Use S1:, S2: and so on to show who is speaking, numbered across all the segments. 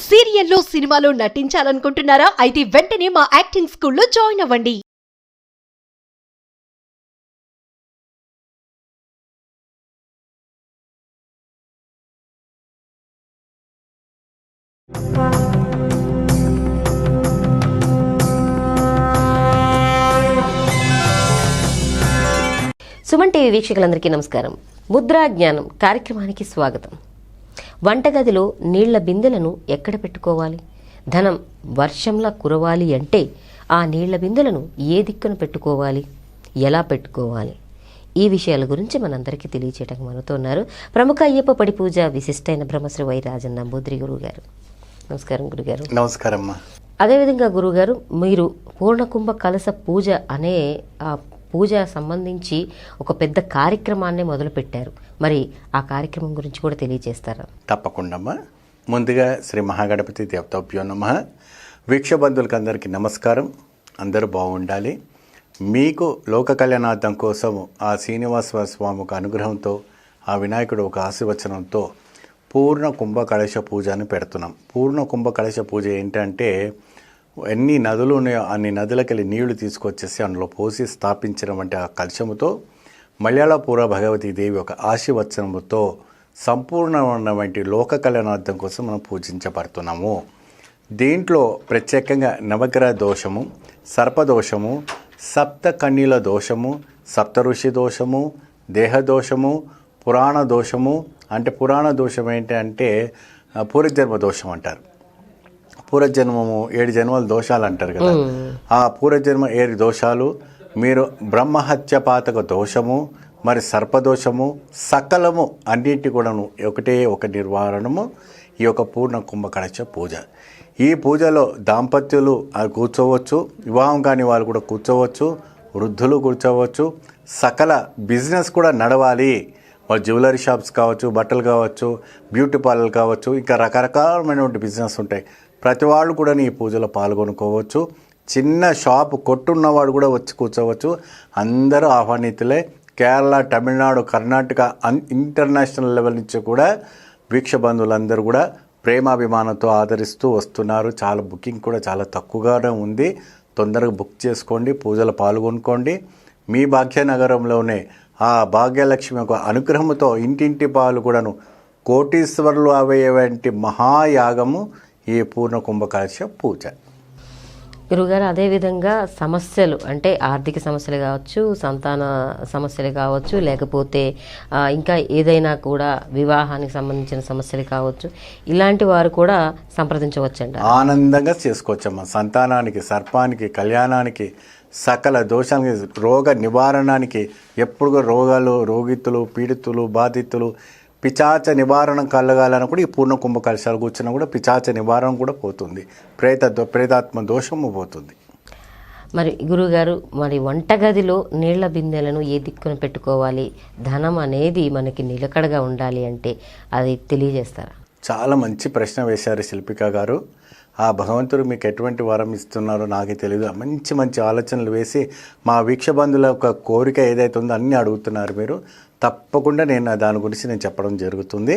S1: సీరియల్లో సినిమాలో నటించాలనుకుంటున్నారా? అయితే వెంటనే మా యాక్టింగ్ స్కూల్లో జాయిన్ అవ్వండి.
S2: సుమన్ టీవీ వీక్షకులందరికీ నమస్కారం. ముద్రా జ్ఞానం కార్యక్రమానికి స్వాగతం. వంటగదిలో నీళ్ల బిందెలను ఎక్కడ పెట్టుకోవాలి? ధనం వర్షంలా కురవాలి అంటే ఆ నీళ్ల బిందెలను ఏ దిక్కున పెట్టుకోవాలి, ఎలా పెట్టుకోవాలి? ఈ విషయాల గురించి మనందరికీ తెలియచేయడానికి మనతో ఉన్నారు ప్రముఖ అయ్యప్ప పడి పూజ విశిష్టైన బ్రహ్మశ్రీ వై రాజన్ నంబూద్రి గురువు గారు. నమస్కారం గురుగారు.
S3: నమస్కారం అమ్మా.
S2: అదేవిధంగా గురుగారు, మీరు పూర్ణకుంభ కలశ పూజ అనే ఆ పూజ సంబంధించి ఒక పెద్ద కార్యక్రమాన్ని మొదలుపెట్టారు. మరి ఆ కార్యక్రమం గురించి కూడా తెలియజేస్తారా?
S3: తప్పకుండా అమ్మా. ముందుగా శ్రీ మహాగణపతి దేవతాభ్యో నమః. వీక్షబంధువులకు అందరికీ నమస్కారం. అందరూ బాగుండాలి. మీకు లోక కళ్యాణార్థం కోసం ఆ శ్రీనివాస స్వామి అనుగ్రహంతో, ఆ వినాయకుడు ఒక ఆశీర్వచనంతో పూర్ణ కుంభ కలశ పూజని పెడుతున్నాం. పూర్ణ కుంభ కలశ పూజ ఏంటంటే, ఎన్ని నదులు ఉన్నాయో అన్ని నదులకి వెళ్ళి నీళ్లు తీసుకొచ్చేసి అందులో పోసి స్థాపించడం అంటే ఆ కలశముతో మలయాళపూర భగవతీదేవి ఒక ఆశీర్వచనముతో సంపూర్ణమైనటువంటి లోక కళ్యాణార్థం కోసం మనం పూజించబడుతున్నాము. దీంట్లో ప్రత్యేకంగా నవగ్రహ దోషము, సర్పదోషము, సప్త కన్యల దోషము, సప్త ఋషి దోషము, దేహదోషము, పురాణ దోషము. అంటే పురాణ దోషం ఏంటంటే పూర్వజన్మ దోషం అంటారు. పూర్వజన్మము 7 జన్మల దోషాలు అంటారు కదా. ఆ పూర్వజన్మ 7 దోషాలు, మీరు బ్రహ్మహత్యపాతక దోషము, మరి సర్పదోషము, సకలము అన్నింటి కూడాను ఒకటే ఒక నిర్వారణము ఈ యొక్క పూర్ణ కుంభ కలశ పూజ. ఈ పూజలో దాంపత్యులు కూర్చోవచ్చు, వివాహం కాని వాళ్ళు కూడా కూర్చోవచ్చు, వృద్ధులు కూర్చోవచ్చు. సకల బిజినెస్ కూడా నడవాలి. వాళ్ళు జ్యువెలరీ షాప్స్ కావచ్చు, బట్టలు కావచ్చు, బ్యూటీ పార్లర్ కావచ్చు, ఇంకా రకరకాలమైనటువంటి బిజినెస్ ఉంటాయి. ప్రతి వాళ్ళు కూడా ఈ పూజలో పాల్గొనుకోవచ్చు. చిన్న షాపు కొట్టున్నవాడు కూడా వచ్చి కూర్చోవచ్చు. అందరూ ఆహ్వానితులే. కేరళ, తమిళనాడు, కర్ణాటక ఇంటర్నేషనల్ లెవెల్ నుంచి కూడా వీక్ష బంధువులందరూ కూడా ప్రేమాభిమానంతో ఆదరిస్తూ వస్తున్నారు. చాలా బుకింగ్ కూడా చాలా తక్కువగానే ఉంది. తొందరగా బుక్ చేసుకోండి, పూజలు పాల్గొనుకోండి. మీ భాగ్యనగరంలోనే ఆ భాగ్యలక్ష్మి యొక్క అనుగ్రహంతో ఇంటింటి పాలు కూడాను కోటీశ్వరులు అవేవంటి మహాయాగము ఈ పూర్ణ కుంభ కలశ పూజ.
S2: గురుగారు, అదేవిధంగా సమస్యలు అంటే ఆర్థిక సమస్యలు కావచ్చు, సంతాన సమస్యలు కావచ్చు, లేకపోతే ఇంకా ఏదైనా కూడా వివాహానికి సంబంధించిన సమస్యలు కావచ్చు, ఇలాంటి వారు కూడా సంప్రదించవచ్చండి.
S3: ఆనందంగా చేసుకోవచ్చమ్మా. సంతానానికి, సర్పానికి, కళ్యాణానికి, సకల దోషానికి, రోగ నివారణానికి, ఎప్పుడు రోగాలు, రోగితులు, పీడితులు, బాధితులు, పిచాచ నివారణ కలగాలని కూడా ఈ పూర్ణ కుంభ కలశాలు కూర్చున్నా కూడా పిచాచ నివారణ కూడా పోతుంది. ప్రేతాత్మ దోషము పోతుంది.
S2: మరి గురుగారు, మరి వంటగదిలో నీళ్ల బిందెలను ఏ దిక్కున పెట్టుకోవాలి? ధనం అనేది మనకి నిలకడగా ఉండాలి అంటే అది తెలియజేస్తారా?
S3: చాలా మంచి ప్రశ్న వేశారు శిల్పిక గారు. ఆ భగవంతుడు మీకు ఎటువంటి వరం ఇస్తున్నారో నాకే తెలియదు. మంచి మంచి ఆలోచనలు వేసి మా వీక్షబంధుల యొక్క కోరిక ఏదైతే ఉందో అన్నీ అడుగుతున్నారు మీరు. తప్పకుండా నేను దాని గురించి నేను చెప్పడం జరుగుతుంది.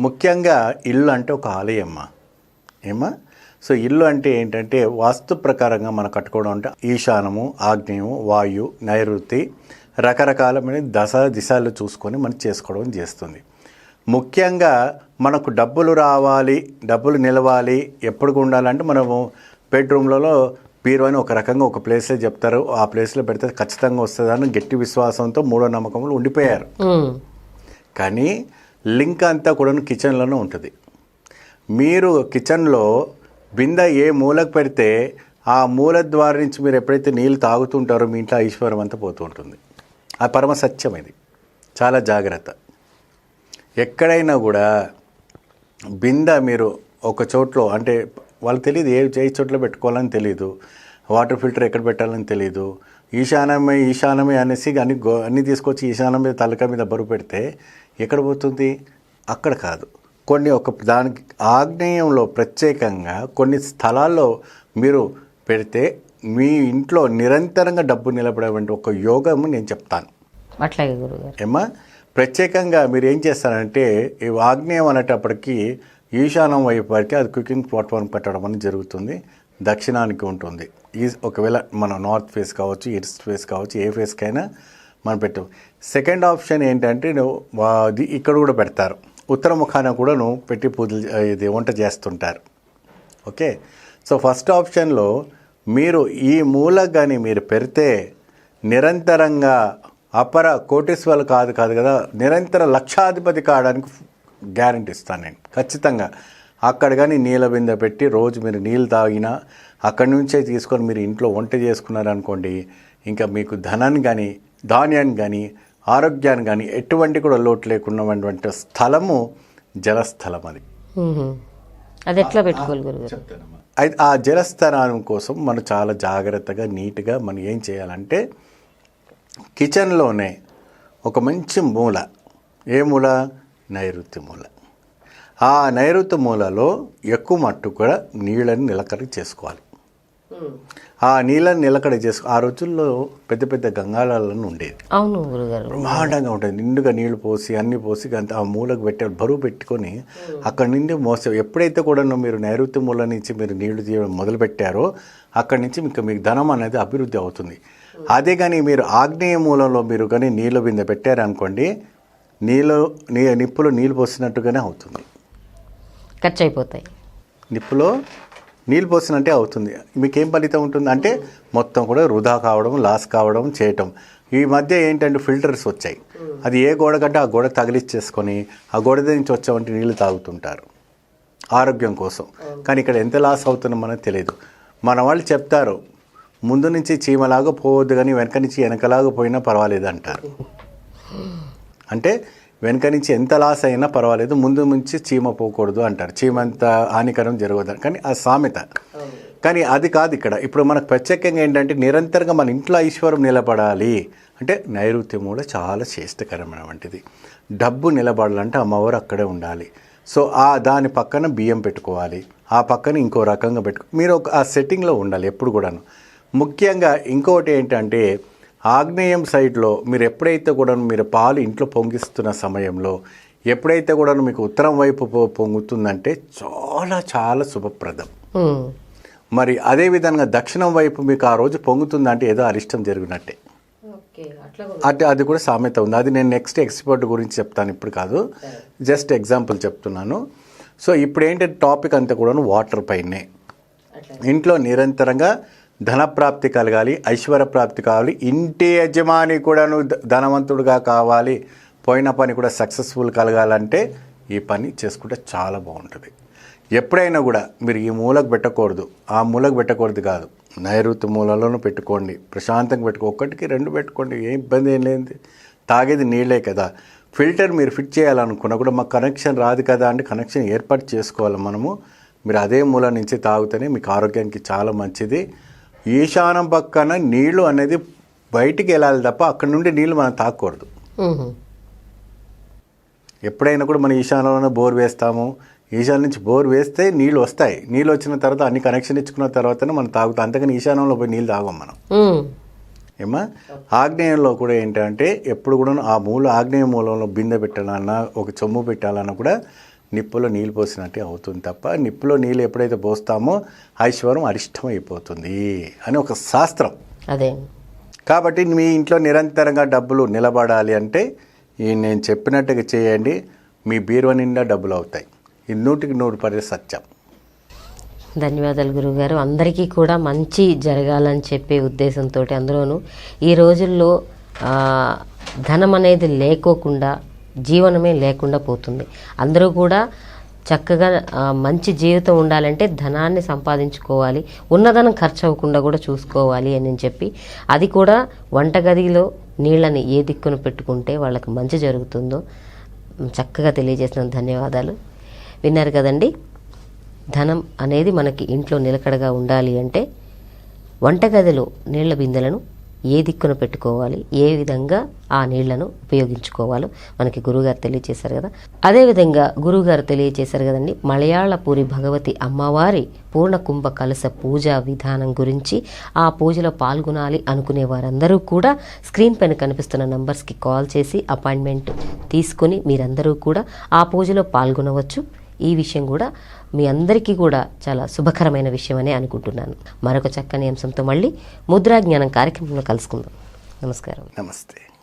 S3: ముఖ్యంగా ఇల్లు అంటే ఒక ఆలయమ్మా. ఏమా? సో ఇల్లు అంటే ఏంటంటే వాస్తు ప్రకారంగా మనం కట్టుకోవడం అంటే ఈశానము, ఆగ్నేయము, వాయు, నైరుతి రకరకాలమైన దిశలు చూసుకొని మనం చేసుకోవడం చేస్తుంది. ముఖ్యంగా మనకు డబ్బులు రావాలి, డబ్బులు నిలవాలి, ఎప్పుడు ఉండాలంటే మనము బెడ్రూమ్లలో బీరువాని ఒక రకంగా ఒక ప్లేస్లో చెప్తారు. ఆ ప్లేస్లో పెడితే ఖచ్చితంగా వస్తుందని గట్టి విశ్వాసంతో మూఢ నమ్మకంలో ఉండిపోయారు. కానీ లింక్ అంతా కూడా కిచెన్లోనే ఉంటుంది. మీరు కిచెన్లో బిందె ఏ మూలకు పెడితే ఆ మూల ద్వారా నుంచి మీరు ఎప్పుడైతే నీళ్ళు తాగుతుంటారో మీ ఇంట్లో ఐశ్వర్యం అంతా పోతూ ఉంటుంది. ఆ పరమ సత్యం ఇది. చాలా జాగ్రత్త. ఎక్కడైనా కూడా బిందె మీరు ఒక చోట్లో అంటే వాళ్ళకి తెలియదు ఏ చోట్ల పెట్టుకోవాలని తెలియదు, వాటర్ ఫిల్టర్ ఎక్కడ పెట్టాలని తెలియదు. ఈశానమే అనేసి అన్నీ తీసుకొచ్చి ఈశానం మీద తలక మీద బరువు పెడితే ఎక్కడ పోతుంది? అక్కడ కాదు. కొన్ని దానికి ఆగ్నేయంలో ప్రత్యేకంగా కొన్ని స్థలాల్లో మీరు పెడితే మీ ఇంట్లో నిరంతరంగా డబ్బు నిలబడేటువంటి ఒక యోగము నేను చెప్తాను.
S2: అట్లాగే గురుగారు.
S3: ఏమా? ప్రత్యేకంగా మీరు ఏం చేస్తారంటే ఈ ఆగ్నేయం అనేటప్పటికీ ఈశాన్యం వైపు వరకు అది కుకింగ్ ప్లాట్ఫామ్ పెట్టడం అనేది జరుగుతుంది. దక్షిణానికి ఉంటుంది. ఒకవేళ మన నార్త్ ఫేస్ కావచ్చు, ఈస్ట్ ఫేస్ కావచ్చు, ఏ ఫేస్కైనా మనం పెట్టాం. సెకండ్ ఆప్షన్ ఏంటంటే అది ఇక్కడ కూడా పెడతారు. ఉత్తర ముఖాన కూడా పెట్టి పూజలు ఇది వంట చేస్తుంటారు. ఓకే, సో ఫస్ట్ ఆప్షన్లో మీరు ఈ మూలకు కానీ మీరు పెడితే నిరంతరంగా అపర కోటీశ్వరులు కాదు కదా, నిరంతర లక్షాధిపతి కావడానికి గ్యారంటీ ఇస్తాను నేను ఖచ్చితంగా. అక్కడ కానీ నీళ్ళ బిందె పెట్టి రోజు మీరు నీళ్ళు తాగినా అక్కడి నుంచే తీసుకొని మీరు ఇంట్లో వంట చేసుకున్నారనుకోండి, ఇంకా మీకు ధనాన్ని కానీ ధాన్యాన్ని కానీ ఆరోగ్యాన్ని కానీ ఎటువంటి కూడా లోటు లేకున్నటువంటి స్థలము జలస్థలం.
S2: అది ఎట్లా పెట్టుకోవాలి గురుగారు?
S3: చెప్తానమ్మా. అయితే ఆ జలస్థానం కోసం మనం చాలా జాగ్రత్తగా నీట్గా మనం ఏం చేయాలంటే కిచెన్లోనే ఒక మంచి మూల, ఏ మూల? నైరుతి మూల. ఆ నైరుతి మూలలో ఎక్కువ మట్టు కూడా నీళ్ళని నిలకడ చేసుకోవాలి. ఆ నీళ్ళని నిలకడ ఆ రోజుల్లో పెద్ద పెద్ద గంగాళాలను ఉండేది.
S2: అవును గురుగారు,
S3: బ్రహ్మాండంగా ఉంటుంది. నిండుగా నీళ్లు పోసి అన్ని పోసి ఆ మూలకు పెట్టే బరువు పెట్టుకొని అక్కడి నుండి మోసే. ఎప్పుడైతే కూడా మీరు నైరుతి మూల నుంచి మీరు నీళ్లు తీయడం మొదలు పెట్టారో అక్కడి నుంచి మీకు ధనం అనేది అభివృద్ధి అవుతుంది. అదే కానీ మీరు ఆగ్నేయ మూలంలో మీరు కానీ నీళ్ళ బిందె పెట్టారనుకోండి, నిప్పులో నీళ్ళు పోసినట్టుగానే అవుతుంది.
S2: ఖర్చు అయిపోతాయి.
S3: నిప్పులో నీళ్ళు పోసినట్టే అవుతుంది. మీకేం ఫలితం ఉంటుంది అంటే మొత్తం కూడా వృధా కావడం, లాస్ కావడం చేయటం. ఈ మధ్య ఏంటంటే ఫిల్టర్స్ వచ్చాయి. అది ఏ గోడ కంటే ఆ గోడ తగిలిచ్చేసుకొని ఆ గోడ నుంచి వచ్చామంటే నీళ్ళు తాగుతుంటారు ఆరోగ్యం కోసం. కానీ ఇక్కడ ఎంత లాస్ అవుతుందో మనకు తెలియదు. మన వాళ్ళు చెప్తారు ముందు నుంచి చీమలాగా పోవద్దు కానీ వెనక నుంచి వెనకలాగా పోయినా పర్వాలేదు అంటారు. అంటే వెనక నుంచి ఎంత లాస్ అయినా పర్వాలేదు, ముందు నుంచి చీమ పోకూడదు అంటారు. చీమ అంత హానికరం జరగదు కానీ ఆ సామెత. కానీ అది కాదు ఇక్కడ. ఇప్పుడు మనకు ప్రత్యేకంగా ఏంటంటే నిరంతరంగా మన ఇంట్లో ఐశ్వర్యం నిలబడాలి అంటే నైరుతి మూల చాలా శ్రేష్టకరమైనటువంటిది. డబ్బు నిలబడాలంటే అమ్మవారు అక్కడే ఉండాలి. సో దాని పక్కన బియ్యం పెట్టుకోవాలి, ఆ పక్కన ఇంకో రకంగా మీరు ఆ సెట్టింగ్లో ఉండాలి ఎప్పుడు కూడాను. ముఖ్యంగా ఇంకోటి ఏంటంటే ఆగ్నేయం సైడ్లో మీరు ఎప్పుడైతే కూడా మీరు పాలు ఇంట్లో పొంగిస్తున్న సమయంలో ఎప్పుడైతే కూడా మీకు ఉత్తరం వైపు పొంగుతుందంటే చాలా చాలా శుభప్రదం. మరి అదేవిధంగా దక్షిణం వైపు మీకు ఆ రోజు పొంగుతుందంటే ఏదో అరిష్టం జరిగినట్టే. అది కూడా సామెత ఉంది. అది నేను నెక్స్ట్ ఎక్స్పర్ట్ గురించి చెప్తాను, ఇప్పుడు కాదు, జస్ట్ ఎగ్జాంపుల్ చెప్తున్నాను. సో ఇప్పుడు ఏంటంటే టాపిక్ అంతా కూడా వాటర్ పైనే. ఇంట్లో నిరంతరంగా ధనప్రాప్తి కలగాలి, ఐశ్వర్య ప్రాప్తి కావాలి, ఇంటి యజమాని కూడాను ధనవంతుడుగా కావాలి, పోయిన పని కూడా సక్సెస్ఫుల్ కలగాలంటే ఈ పని చేసుకుంటే చాలా బాగుంటుంది. ఎప్పుడైనా కూడా మీరు ఈ మూలకు పెట్టకూడదు, ఆ మూలకు పెట్టకూడదు కాదు, నైరుతి మూలలోనూ పెట్టుకోండి. ప్రశాంతంగా ఒకటికి 2 పెట్టుకోండి, ఏం ఇబ్బంది ఏం లేదు. తాగేది నీళ్ళే కదా. ఫిల్టర్ మీరు ఫిట్ చేయాలనుకున్నా కూడా మాకు కనెక్షన్ రాదు కదా అంటే కనెక్షన్ ఏర్పాటు చేసుకోవాలి మనము. మీరు అదే మూల నుంచి తాగితేనే మీకు ఆరోగ్యానికి చాలా మంచిది. ఈశాన్యం పక్కన నీళ్లు అనేది బయటికి వెళ్ళాలి తప్ప అక్కడ నుండి నీళ్ళు మనం తాగకూడదు. ఎప్పుడైనా కూడా మనం ఈశాన్యంలోనే బోర్ వేస్తాము. ఈశాన్యం నుంచి బోర్ వేస్తే నీళ్ళు వస్తాయి. నీళ్ళు వచ్చిన తర్వాత అన్ని కనెక్షన్ ఇచ్చుకున్న తర్వాతనే మనం తాగుతాం. అంతకని ఈశాన్యంలో పోయి నీళ్ళు తాగం మనం. ఏమా ఆగ్నేయంలో కూడా ఏంటంటే ఎప్పుడు కూడా ఆ ఆగ్నేయ మూలంలో బిందె పెట్టాలన్నా ఒక చెమ్ము పెట్టాలన్నా కూడా నిప్పులో నీళ్ళు పోసినట్టే అవుతుంది తప్ప నిప్పులో నీళ్ళు ఎప్పుడైతే పోస్తామో ఐశ్వర్యం అరిష్టం అయిపోతుంది అని ఒక శాస్త్రం.
S2: అదే
S3: కాబట్టి మీ ఇంట్లో నిరంతరంగా డబ్బులు నిలబడాలి అంటే నేను చెప్పినట్టుగా చేయండి, మీ బీరువా నిండా డబ్బులు అవుతాయి. ఇది 100% సత్యం.
S2: ధన్యవాదాలు గురువుగారు. అందరికీ కూడా మంచి జరగాలని చెప్పే ఉద్దేశంతో అందులోనూ ఈ రోజుల్లో ధనం అనేది లేకోకుండా జీవనమే లేకుండా పోతుంది. అందరూ కూడా చక్కగా మంచి జీవితం ఉండాలంటే ధనాన్ని సంపాదించుకోవాలి, ఉన్నదనం ఖర్చు అవ్వకుండా కూడా చూసుకోవాలి అని చెప్పి అది కూడా వంటగదిలో నీళ్ళని ఏ దిక్కున పెట్టుకుంటే వాళ్ళకి మంచి జరుగుతుందో చక్కగా తెలియజేసిన ధన్యవాదాలు. విన్నారు కదండి. ధనం అనేది మనకి ఇంట్లో నిలకడగా ఉండాలి అంటే వంటగదిలో నీళ్ల బిందెలను ఏ దిక్కున పెట్టుకోవాలి, ఏ విధంగా ఆ నీళ్లను ఉపయోగించుకోవాలో మనకి గురువుగారు తెలియజేశారు కదా. అదేవిధంగా గురువుగారు తెలియజేశారు కదండి మలయాళపురి భగవతి అమ్మవారి పూర్ణ కుంభ కలశ పూజా విధానం గురించి. ఆ పూజలో పాల్గొనాలి అనుకునే వారందరూ కూడా స్క్రీన్ పైన కనిపిస్తున్న నంబర్స్కి కాల్ చేసి అపాయింట్మెంట్ తీసుకుని మీరందరూ కూడా ఆ పూజలో పాల్గొనవచ్చు. ఈ విషయం కూడా మీ అందరికీ కూడా చాలా శుభకరమైన విషయమనే అనుకుంటున్నాను. మరొక చక్కని అంశంతో మళ్ళీ ముద్రా జ్ఞానం కార్యక్రమంలో కలుసుకుందాం. నమస్కారం.
S3: నమస్తే.